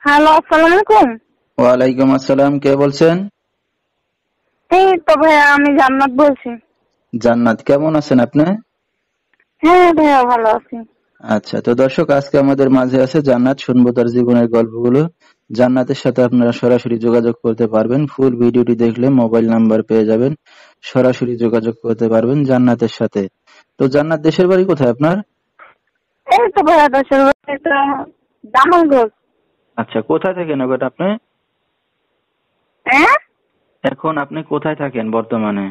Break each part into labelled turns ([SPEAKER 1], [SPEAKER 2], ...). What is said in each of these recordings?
[SPEAKER 1] Hello, আসসালামু আলাইকুম।
[SPEAKER 2] ওয়ালাইকুম আসসালাম, কে বলছেন?
[SPEAKER 1] এই তো ভাইয়া, আমি জান্নাত বলছি।
[SPEAKER 2] জান্নাত, কেমন আছেন আপনি?
[SPEAKER 1] হ্যাঁ ভাইয়া, ভালো আছি।
[SPEAKER 2] আচ্ছা, তো দর্শক আজকে আমাদের মাঝে আছে জান্নাত। শুনবো তার জীবনের গল্পগুলো। জান্নাতের সাথে আপনারা সরাসরি যোগাযোগ করতে পারবেন। ফুল ভিডিওটি দেখলে মোবাইল নাম্বার পেয়ে যাবেন, সরাসরি যোগাযোগ করতে পারবেন জান্নাতের সাথে। তো জান্নাত, দেশের বাড়ি কোথায় আপনার?
[SPEAKER 1] এই তো ভাইয়া, দেশের বাড়ি তো জামালগঞ্জ।
[SPEAKER 2] আচ্ছা, কোথায় থাকেন এখন আপনি?
[SPEAKER 1] হ্যাঁ,
[SPEAKER 2] এখন আপনি কোথায় থাকেন বর্তমানে?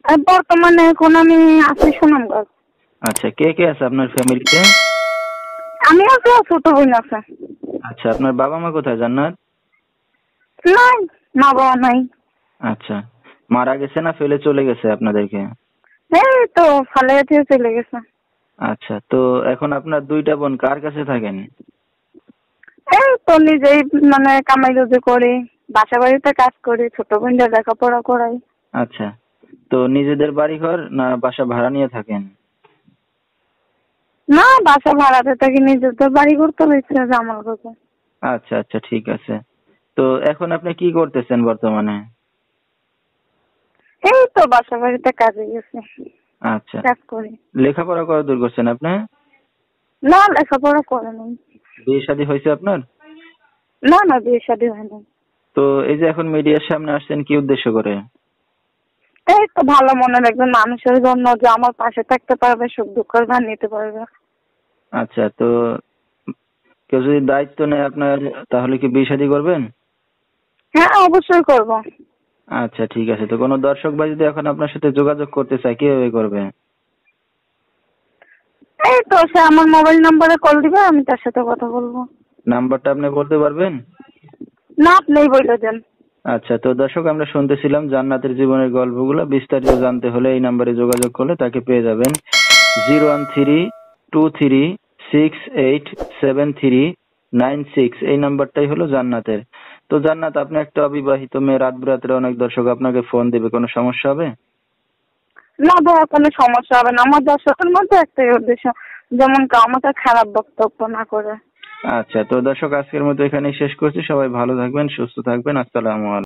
[SPEAKER 1] আর বর্তমানে এখন আমি আছি সুনামগঞ্জ।
[SPEAKER 2] আচ্ছা, কে কে আছে আপনার ফ্যামিলিতে?
[SPEAKER 1] আমি আছি, আর ছোট বোন আছে।
[SPEAKER 2] আচ্ছা, আপনার বাবা মা কোথায় জান্নাত?
[SPEAKER 1] নাই, মা বাবা নাই।
[SPEAKER 2] আচ্ছা, মারা গেছে না ফেলে চলে গেছে আপনাদেরকে?
[SPEAKER 1] এই তো ফালে দিয়ে চলে গেছে।
[SPEAKER 2] আচ্ছা, তো এখন আপনার দুইটা বোন কার কাছে থাকেন?
[SPEAKER 1] এই তো নিজেই কামাই রোজগার করি, বাসা বাড়িতে কাজ করি, ছোট বোনদের লেখাপড়া করাই।
[SPEAKER 2] আচ্ছা, তো নিজেদের বাড়িঘর না বাসা ভাড়া নিয়ে থাকেন?
[SPEAKER 1] না, বাসা ভাড়াতে থাকি, নিজেদের বাড়ি করতে হয়েছে জামালগঞ্জে।
[SPEAKER 2] আচ্ছা আচ্ছা, ঠিক আছে। তো এখন আপনি কি করতেছেন বর্তমানে?
[SPEAKER 1] এই তো বাসা বাড়িতে কাজে গেছে,
[SPEAKER 2] আচ্ছা,
[SPEAKER 1] কাজ করি।
[SPEAKER 2] লেখাপড়া কত দূর করছেন আপনি?
[SPEAKER 1] না, লেখাপড়া করে নাই।
[SPEAKER 2] বিয়ে শাদী হয়েছে আপনার?
[SPEAKER 1] না না, বিয়ে শাদী হয় নাই।
[SPEAKER 2] তো এই যে এখন মিডিয়ার সামনে আসছেন কি উদ্দেশ্য করে?
[SPEAKER 1] এই তো ভালো মনের একজন মানুষের জন্য, যে আমার পাশে থাকতে পারবে, সুখ দুঃখের ভার নিতে পারবে।
[SPEAKER 2] আচ্ছা, তো কেউ যদি দায়িত্ব নেয় আপনার, তাহলে কি বিয়ে শাদী করবেন?
[SPEAKER 1] হ্যাঁ, অবশ্যই করব।
[SPEAKER 2] আচ্ছা, ঠিক আছে। তো কোনো দর্শক ভাই যদি এখন আপনার সাথে যোগাযোগ করতে চায় কিভাবে করবে?
[SPEAKER 1] এই তো সে আমার মোবাইল নাম্বারে কল দিবে, আমি তার সাথে কথা বলবো।
[SPEAKER 2] নাম্বারটা আপনি বলতে পারবেন?
[SPEAKER 1] না, আপনিই বলে দেন।
[SPEAKER 2] আচ্ছা, তো দর্শক আমরা শুনতেছিলাম জান্নাতের জীবনের গল্পগুলো। বিস্তারিত জানতে হলে এই নাম্বারে যোগাযোগ করলে তাকে পেয়ে যাবেন। 01323687396, এই নাম্বারটাই হলো জান্নাতের। তো জান্নাত, আপনি একটা অবিবাহিত মেয়ে, রাত বিরাত্রে অনেক দর্শক আপনাকে ফোন দিবে, কোনো সমস্যা হবে?
[SPEAKER 1] না ভাইয়া, কোনো সমস্যা হবে না। আমার দর্শকের মধ্যে একটাই উদ্দেশ্য, যেমন কেউ আমাকে খারাপ বক্তব্য না করে।
[SPEAKER 2] আচ্ছা, তো দর্শক আজকের মতো এখানেই শেষ করছি। সবাই ভালো থাকবেন, সুস্থ থাকবেন। আসসালামু আলাইকুম।